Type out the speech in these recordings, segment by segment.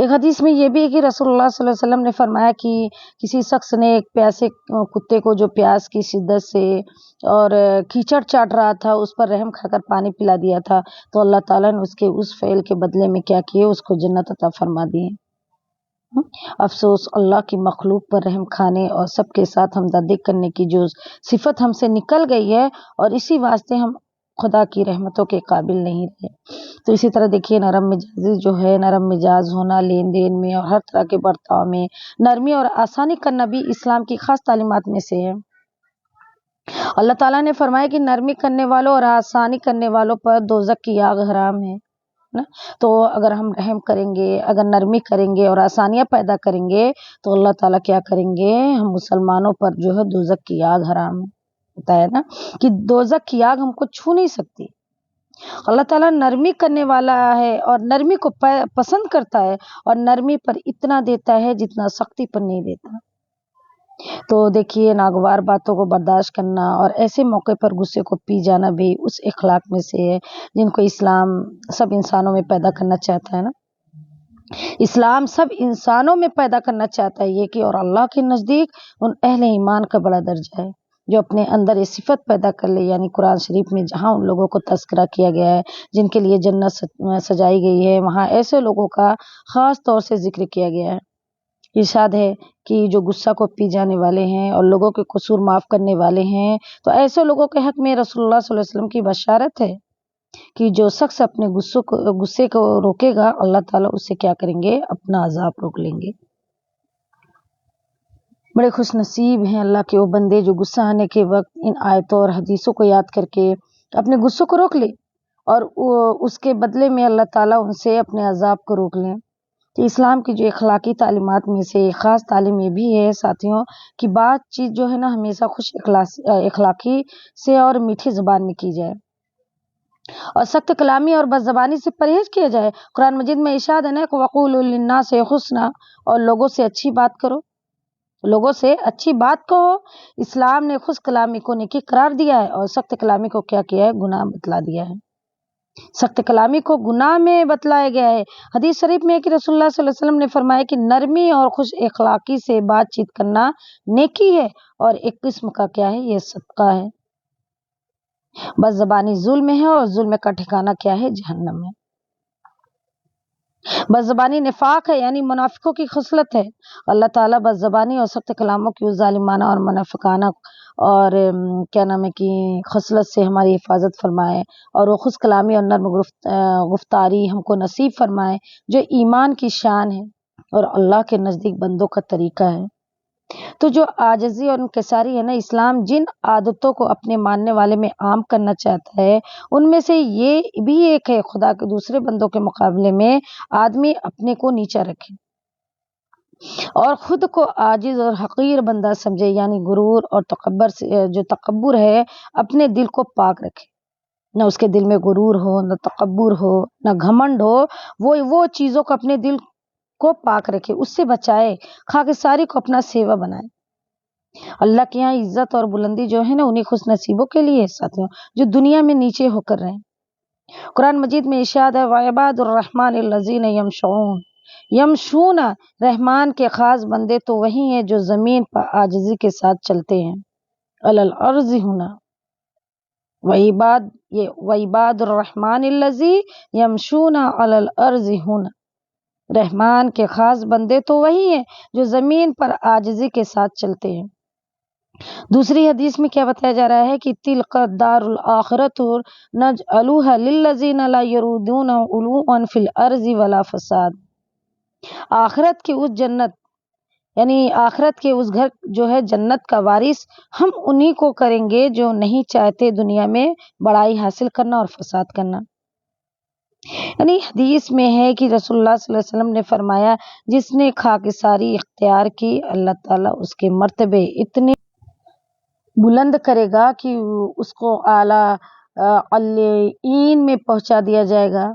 ایک حدیث میں یہ بھی ہے کہ رسول اللہ صلی اللہ علیہ وسلم نے فرمایا کہ کسی شخص نے ایک پیاسے کتے کو جو پیاس کی شدت سے اور کیچڑ چاٹ رہا تھا اس پر رحم کھا کر پانی پلا دیا تھا، تو اللہ تعالیٰ نے اس کے اس فعل کے بدلے میں کیا کیے، اس کو جنت عطا فرما دی۔ افسوس اللہ کی مخلوق پر رحم کھانے اور سب کے ساتھ ہمدردی کرنے کی جو صفت ہم سے نکل گئی ہے، اور اسی واسطے ہم خدا کی رحمتوں کے قابل نہیں رہے۔ تو اسی طرح دیکھیے نرم مزاجی جو ہے، نرم مزاج ہونا لین دین میں اور ہر طرح کے برتاؤ میں نرمی اور آسانی کرنا بھی اسلام کی خاص تعلیمات میں سے ہے۔ اللہ تعالیٰ نے فرمایا کہ نرمی کرنے والوں اور آسانی کرنے والوں پر دوزخ کی آگ حرام ہے نا۔ تو اگر ہم رحم کریں گے، اگر نرمی کریں گے اور آسانیاں پیدا کریں گے تو اللہ تعالیٰ کیا کریں گے، ہم مسلمانوں پر جو ہے دوزخ کی آگ حرام ہوتا ہے نا، کہ دوزخ کی آگ ہم کو چھو نہیں سکتی۔ اللہ تعالیٰ نرمی کرنے والا ہے اور نرمی کو پسند کرتا ہے، اور نرمی پر اتنا دیتا ہے جتنا سختی پر نہیں دیتا۔ تو دیکھیے ناگوار باتوں کو برداشت کرنا اور ایسے موقع پر غصے کو پی جانا بھی اس اخلاق میں سے ہے جن کو اسلام سب انسانوں میں پیدا کرنا چاہتا ہے نا۔ اسلام سب انسانوں میں پیدا کرنا چاہتا ہے یہ کہ اور اللہ کے نزدیک ان اہل ایمان کا بڑا درجہ ہے جو اپنے اندر یہ صفت پیدا کر لے، یعنی قرآن شریف میں جہاں ان لوگوں کو تذکرہ کیا گیا ہے جن کے لیے جنت سجائی گئی ہے، وہاں ایسے لوگوں کا خاص طور سے ذکر کیا گیا ہے۔ ارشاد ہے کہ جو غصہ کو پی جانے والے ہیں اور لوگوں کے قصور معاف کرنے والے ہیں، تو ایسے لوگوں کے حق میں رسول اللہ صلی اللہ علیہ وسلم کی بشارت ہے کہ جو شخص اپنے غصے کو روکے گا، اللہ تعالیٰ اس سے کیا کریں گے، اپنا عذاب روک لیں گے۔ بڑے خوش نصیب ہیں اللہ کے وہ بندے جو غصہ آنے کے وقت ان آیتوں اور حدیثوں کو یاد کر کے اپنے غصوں کو روک لے، اور اس کے بدلے میں اللہ تعالیٰ ان سے اپنے عذاب کو روک لیں۔ تو اسلام کی جو اخلاقی تعلیمات میں سے ایک خاص تعلیم یہ بھی ہے ساتھیوں کہ بات چیت جو ہے نا ہمیشہ خوش اخلاقی سے اور میٹھی زبان میں کی جائے، اور سخت کلامی اور بد زبانی سے پرہیز کیا جائے۔ قرآن مجید میں ارشاد ہے نا کہ وَقُولُوا لِلنَّاسِ حُسْنًا، اور لوگوں سے اچھی بات کرو، لوگوں سے اچھی بات کہو۔ اسلام نے خوش کلامی کو نیکی قرار دیا ہے اور سخت کلامی کو کیا کیا ہے، گناہ بتلا دیا ہے۔ سخت کلامی کو گناہ میں بتلایا گیا ہے۔ حدیث شریف میں ہے کہ رسول اللہ صلی اللہ علیہ وسلم نے فرمایا کہ نرمی اور خوش اخلاقی سے بات چیت کرنا نیکی ہے، اور ایک قسم کا کیا ہے، یہ صدقہ ہے۔ بد زبانی ظلم ہے، اور ظلم کا ٹھکانہ کیا ہے، جہنم ہے۔ بد زبانی نفاق ہے، یعنی منافقوں کی خصلت ہے۔ اللہ تعالیٰ بد زبانی اور سخت کلاموں کی ظالمانہ اور منافقانہ اور کیا نام ہے کہ خصلت سے ہماری حفاظت فرمائے، اور وہ خوش کلامی اور نرم گفتاری ہم کو نصیب فرمائے جو ایمان کی شان ہے اور اللہ کے نزدیک بندوں کا طریقہ ہے۔ تو جو عاجزی اور انکساری ہے نا، اسلام جن عادتوں کو اپنے ماننے والے میں عام کرنا چاہتا ہے ان میں سے یہ بھی ایک ہے خدا کے دوسرے بندوں کے مقابلے میں آدمی اپنے کو نیچا رکھے اور خود کو عاجز اور حقیر بندہ سمجھے، یعنی غرور اور تکبر سے جو تکبر ہے اپنے دل کو پاک رکھے، نہ اس کے دل میں غرور ہو، نہ تکبر ہو، نہ گھمنڈ ہو، وہ چیزوں کو اپنے دل کو پاک رکھے، اس سے بچائے، خاکساری کو اپنا سیوا بنائے۔ اللہ کے یہاں عزت اور بلندی جو ہے نا انہیں خوش نصیبوں کے لیے ساتھیوں جو دنیا میں نیچے ہو کر رہیں۔ قرآن مجید میں ارشاد ہے وعباد الرحمن الذین یمشون، رحمان کے خاص بندے تو وہی ہیں جو زمین پر عاجزی کے ساتھ چلتے ہیں، علی الارض ہونا، وعباد الرحمن الذین یمشون علی الارض ہونا، رحمان کے خاص بندے تو وہی ہیں جو زمین پر عاجزی کے ساتھ چلتے ہیں۔ دوسری حدیث میں کیا بتایا جا رہا ہے کہ تلک الدار الآخرۃ نجعلها للذین لا یریدون علوا فی الارض ولا فساد، آخرت کی اس جنت، یعنی آخرت کے اس گھر جو ہے جنت کا وارث ہم انہی کو کریں گے جو نہیں چاہتے دنیا میں بڑائی حاصل کرنا اور فساد کرنا۔ یعنی حدیث میں ہے کہ رسول اللہ صلی اللہ علیہ وسلم نے فرمایا جس نے خاکساری اختیار کی اللہ تعالیٰ اس کے مرتبے اتنے بلند کرے گا کہ اس کو اعلیٰ علیین میں پہنچا دیا جائے گا،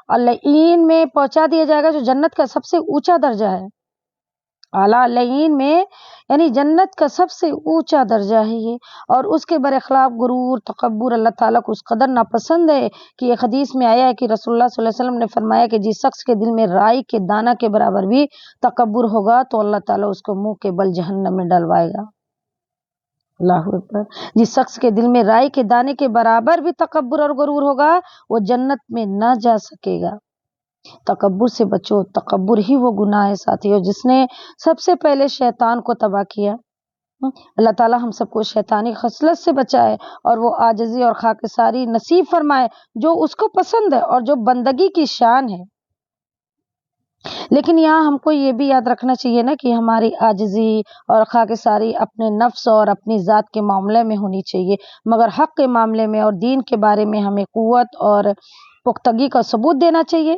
علیین میں پہنچا دیا جائے گا جو جنت کا سب سے اونچا درجہ ہے۔ اعلیٰ علین میں یعنی جنت کا سب سے اونچا درجہ ہے یہ، اور اس کے برخلاف غرور تکبر اللہ تعالیٰ کو اس قدر ناپسند ہے کہ ایک حدیث میں آیا ہے کہ رسول اللہ صلی اللہ علیہ وسلم نے فرمایا کہ جس شخص کے دل میں رائی کے دانہ کے برابر بھی تکبر ہوگا تو اللہ تعالیٰ اس کو منہ کے بل جہنم میں ڈلوائے گا۔ اللہ اکبر۔ جس شخص کے دل میں رائی کے دانے کے برابر بھی تکبر اور غرور ہوگا وہ جنت میں نہ جا سکے گا۔ تکبر سے بچو، تکبر ہی وہ گناہ ہے ساتھیو جس نے سب سے پہلے شیطان کو تباہ کیا۔ اللہ تعالیٰ ہم سب کو شیطانی خصلت سے بچائے اور وہ عاجزی اور خاکساری نصیب فرمائے جو اس کو پسند ہے اور جو بندگی کی شان ہے۔ لیکن یہاں ہم کو یہ بھی یاد رکھنا چاہیے نا کہ ہماری عاجزی اور خاکساری اپنے نفس اور اپنی ذات کے معاملے میں ہونی چاہیے، مگر حق کے معاملے میں اور دین کے بارے میں ہمیں قوت اور پختگی کا ثبوت دینا چاہیے۔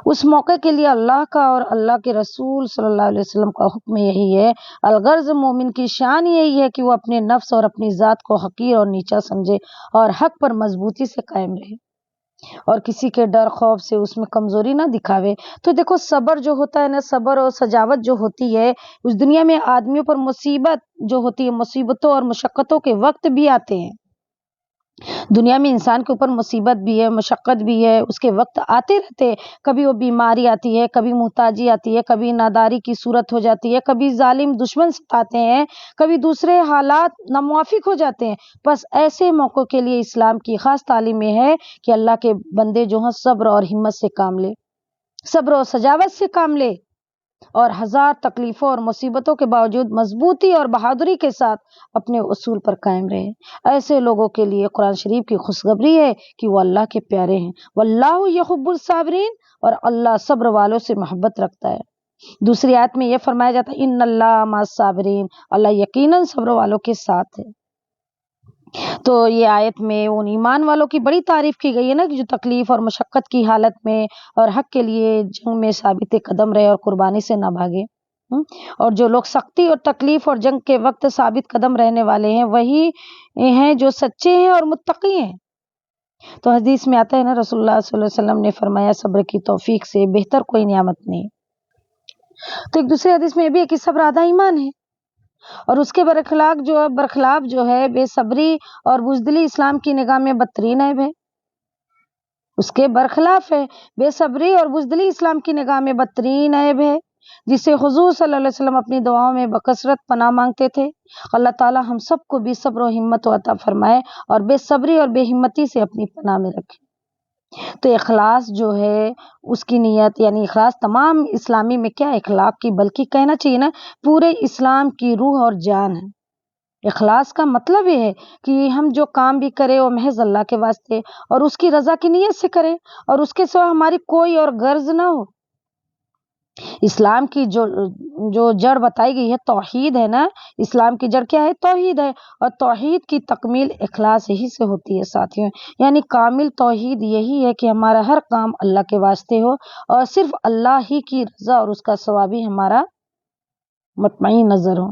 اس موقع کے لیے اللہ کا اور اللہ کے رسول صلی اللہ علیہ وسلم کا حکم یہی ہے، الغرض مومن کی شان یہی ہے کہ وہ اپنے نفس اور اپنی ذات کو حقیر اور نیچا سمجھے اور حق پر مضبوطی سے قائم رہے اور کسی کے ڈر خوف سے اس میں کمزوری نہ دکھاوے۔ تو دیکھو صبر جو ہوتا ہے نا، صبر اور سجاوت جو ہوتی ہے، اس دنیا میں آدمیوں پر مصیبت جو ہوتی ہے، مصیبتوں اور مشقتوں کے وقت بھی آتے ہیں۔ دنیا میں انسان کے اوپر مصیبت بھی ہے، مشقت بھی ہے، اس کے وقت آتے رہتے ہیں۔ کبھی وہ بیماری آتی ہے، کبھی محتاجی آتی ہے، کبھی ناداری کی صورت ہو جاتی ہے، کبھی ظالم دشمن ستاتے ہیں، کبھی دوسرے حالات ناموافق ہو جاتے ہیں۔ بس ایسے موقعوں کے لیے اسلام کی خاص تعلیم یہ ہے کہ اللہ کے بندے جو ہیں صبر اور ہمت سے کام لے، صبر اور سجاوت سے کام لے اور ہزار تکلیفوں اور مصیبتوں کے باوجود مضبوطی اور بہادری کے ساتھ اپنے اصول پر قائم رہے۔ ایسے لوگوں کے لیے قرآن شریف کی خوشخبری ہے کہ وہ اللہ کے پیارے ہیں، واللہ یحب الصابرین، اور اللہ صبر والوں سے محبت رکھتا ہے۔ دوسری آیت میں یہ فرمایا جاتا ہے ان اللہ مع الصابرین، اللہ یقیناً صبر والوں کے ساتھ ہے۔ تو یہ آیت میں ان ایمان والوں کی بڑی تعریف کی گئی ہے نا کہ جو تکلیف اور مشقت کی حالت میں اور حق کے لیے جنگ میں ثابت قدم رہے اور قربانی سے نہ بھاگے۔ اور جو لوگ سختی اور تکلیف اور جنگ کے وقت ثابت قدم رہنے والے ہیں وہی ہیں جو سچے ہیں اور متقی ہیں۔ تو حدیث میں آتا ہے نا، رسول اللہ صلی اللہ علیہ وسلم نے فرمایا صبر کی توفیق سے بہتر کوئی نعمت نہیں۔ تو ایک دوسرے حدیث میں یہ بھی ہے کہ صبر آدھا ایمان ہے، اور اس کے برخلاف جو ہے بے صبری اور بزدلی اسلام کی نگاہ میں بدترین عیب ہے۔ اس کے برخلاف ہے بے صبری اور بزدلی اسلام کی نگاہ میں بدترین عیب ہے، جس سے حضور صلی اللہ علیہ وسلم اپنی دعاؤں میں بکثرت پناہ مانگتے تھے۔ اللہ تعالی ہم سب کو بھی صبر و ہمت عطا فرمائے اور بے صبری اور بے ہمتی سے اپنی پناہ میں رکھے۔ تو اخلاص جو ہے اس کی نیت، یعنی اخلاص تمام اسلامی میں کیا اخلاق کی بلکہ کہنا چاہیے نا پورے اسلام کی روح اور جان ہے۔ اخلاص کا مطلب یہ ہے کہ ہم جو کام بھی کریں وہ محض اللہ کے واسطے اور اس کی رضا کی نیت سے کریں اور اس کے سوا ہماری کوئی اور غرض نہ ہو۔ اسلام کی جو جڑ بتائی گئی ہے توحید ہے نا، اسلام کی جڑ کیا ہے؟ توحید ہے، اور توحید کی تکمیل اخلاص ہی سے ہوتی ہے ساتھیوں۔ یعنی کامل توحید یہی ہے کہ ہمارا ہر کام اللہ کے واسطے ہو اور صرف اللہ ہی کی رضا اور اس کا ثواب ہی ہمارا مطمئن نظر ہو۔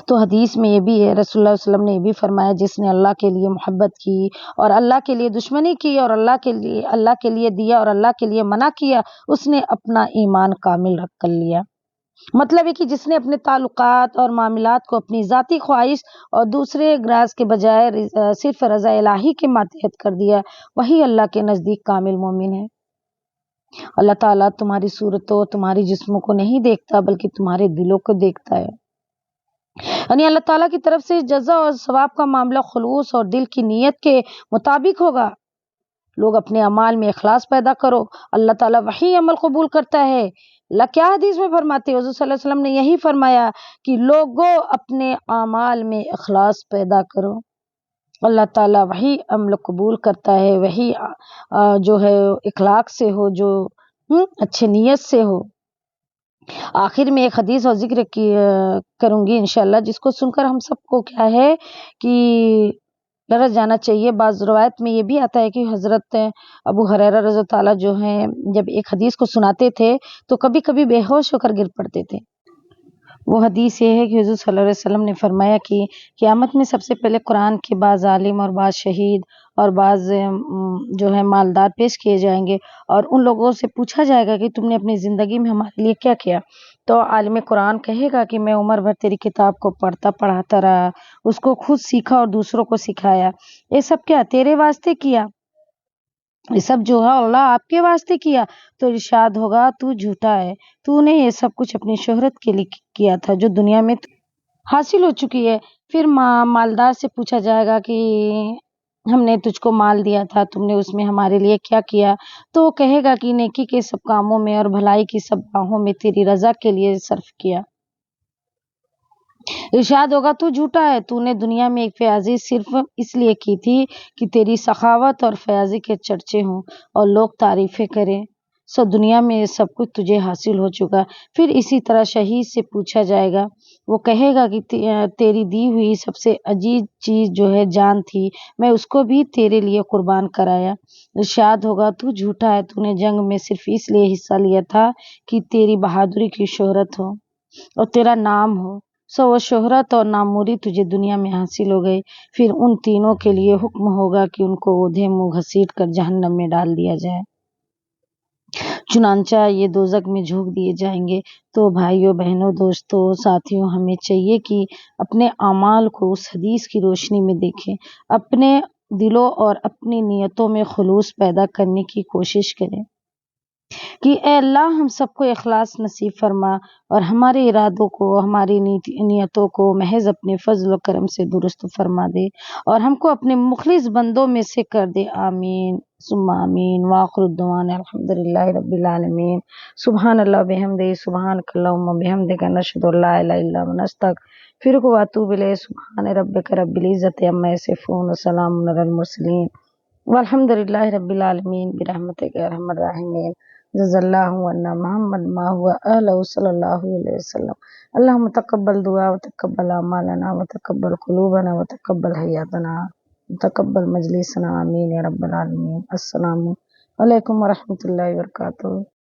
تو حدیث میں یہ بھی ہے، رسول اللہ علیہ وسلم نے یہ بھی فرمایا جس نے اللہ کے لیے محبت کی اور اللہ کے لیے دشمنی کی اور اللہ کے لیے دیا اور اللہ کے لیے منع کیا، اس نے اپنا ایمان کامل رکھ کر لیا۔ مطلب ہے کہ جس نے اپنے تعلقات اور معاملات کو اپنی ذاتی خواہش اور دوسرے غرض کے بجائے صرف رضا الہی کے ماتحت کر دیا، وہی اللہ کے نزدیک کامل مومن ہے۔ اللہ تعالیٰ تمہاری صورتوں تمہاری جسموں کو نہیں دیکھتا بلکہ تمہارے دلوں کو دیکھتا ہے۔ یعنی اللہ تعالیٰ کی طرف سے جزا اور ثواب کا معاملہ خلوص اور دل کی نیت کے مطابق ہوگا۔ لوگ اپنے اعمال میں اخلاص پیدا کرو، اللہ تعالیٰ وہی عمل قبول کرتا ہے۔ اللہ کیا حدیث میں فرماتے ہیں؟ حضور صلی اللہ علیہ وسلم نے یہی فرمایا کہ لوگوں اپنے اعمال میں اخلاص پیدا کرو، اللہ تعالیٰ وہی عمل قبول کرتا ہے، وہی جو ہے اخلاق سے ہو، جو اچھے نیت سے ہو۔ آخر میں ایک حدیث اور ذکر کروں گی انشاءاللہ، جس کو سن کر ہم سب کو کیا ہے کہ لرز جانا چاہیے۔ بعض روایت میں یہ بھی آتا ہے کہ حضرت ابو ہریرہ رضی اللہ تعالیٰ جو ہیں جب ایک حدیث کو سناتے تھے تو کبھی کبھی بے ہوش ہو کر گر پڑتے تھے۔ وہ حدیث یہ ہے کہ حضور صلی اللہ علیہ وسلم نے فرمایا کہ قیامت میں سب سے پہلے قرآن کے بعد عالم اور بعد شہید اور بعض جو ہے مالدار پیش کیے جائیں گے، اور ان لوگوں سے پوچھا جائے گا کہ تم نے اپنی زندگی میں ہمارے لیے کیا کیا؟ تو عالم قرآن کہے گا کہ میں عمر بھر تیری کتاب کو پڑھتا پڑھاتا رہا، اس کو خود سیکھا اور دوسروں کو سکھایا۔ یہ سب کیا تیرے واسطے کیا؟ یہ سب جو ہے اللہ آپ کے واسطے کیا؟ تو ارشاد ہوگا تو جھوٹا ہے، تو نے یہ سب کچھ اپنی شہرت کے لیے کیا تھا جو دنیا میں حاصل ہو چکی ہے۔ پھر مالدار سے پوچھا جائے گا کہ ہم نے تجھ کو مال دیا تھا، تم نے اس میں ہمارے لیے کیا کیا؟ تو وہ کہے گا کہ نیکی کے سب کاموں میں اور بھلائی کی سب راہوں میں تیری رضا کے لیے صرف کیا۔ ارشاد ہوگا تو جھوٹا ہے، تو نے دنیا میں ایک فیاضی صرف اس لیے کی تھی کہ تیری سخاوت اور فیاضی کے چرچے ہوں اور لوگ تعریفیں کریں، سو دنیا میں یہ سب کچھ تجھے حاصل ہو چکا۔ پھر اسی طرح شہید سے پوچھا جائے گا، وہ کہے گا کہ تیری دی ہوئی سب سے عزیز چیز جو ہے جان تھی، میں اس کو بھی تیرے لیے قربان کرایا۔ ارشاد ہوگا تو جھوٹا ہے، تو نے جنگ میں صرف اس لیے حصہ لیا تھا کہ تیری بہادری کی شہرت ہو اور تیرا نام ہو، سو وہ شہرت اور ناموری تجھے دنیا میں حاصل ہو گئی۔ پھر ان تینوں کے لیے حکم ہوگا کہ ان کو اودھے منہ گھسیٹ کر جہنم میں ڈال دیا جائے، چنانچہ یہ دوزخ میں جھونک دیے جائیں گے۔ تو بھائیوں، بہنوں، دوستوں، ساتھیوں، ہمیں چاہیے کہ اپنے اعمال کو اس حدیث کی روشنی میں دیکھیں، اپنے دلوں اور اپنی نیتوں میں خلوص پیدا کرنے کی کوشش کریں کہ اے اللہ ہم سب کو اخلاص نصیب فرما اور ہمارے ارادوں کو، ہماری نیتوں کو محض اپنے فضل و کرم سے درست فرما دے اور ہم کو اپنے مخلص بندوں میں سے کر دے، آمین ثم آمین۔ وآخر الدعوانا الحمدللہ رب العالمین۔ سبحان اللہ بحمدہ، سبحانک اللہم وبحمدک، نشہد ان لا الہ الا انت، نستغفرک واتوب الیک۔ سبحان ربک رب العزۃ عما یصفون وسلام علی المرسلین والحمد للہ رب العالمین برحمتک یا ارحم الراحمین۔ جزا اللہ عنا محمد ما هو اہلہ صلی اللہ علیہ وسلم۔ اللہم تقبل دعا وتقبل اعمالنا وتقبل قلوبنا وتقبل حیاتنا وتقبل مجلسنا، آمین یا رب العالمین۔ السلام علیکم ورحمۃ اللہ وبرکاتہ۔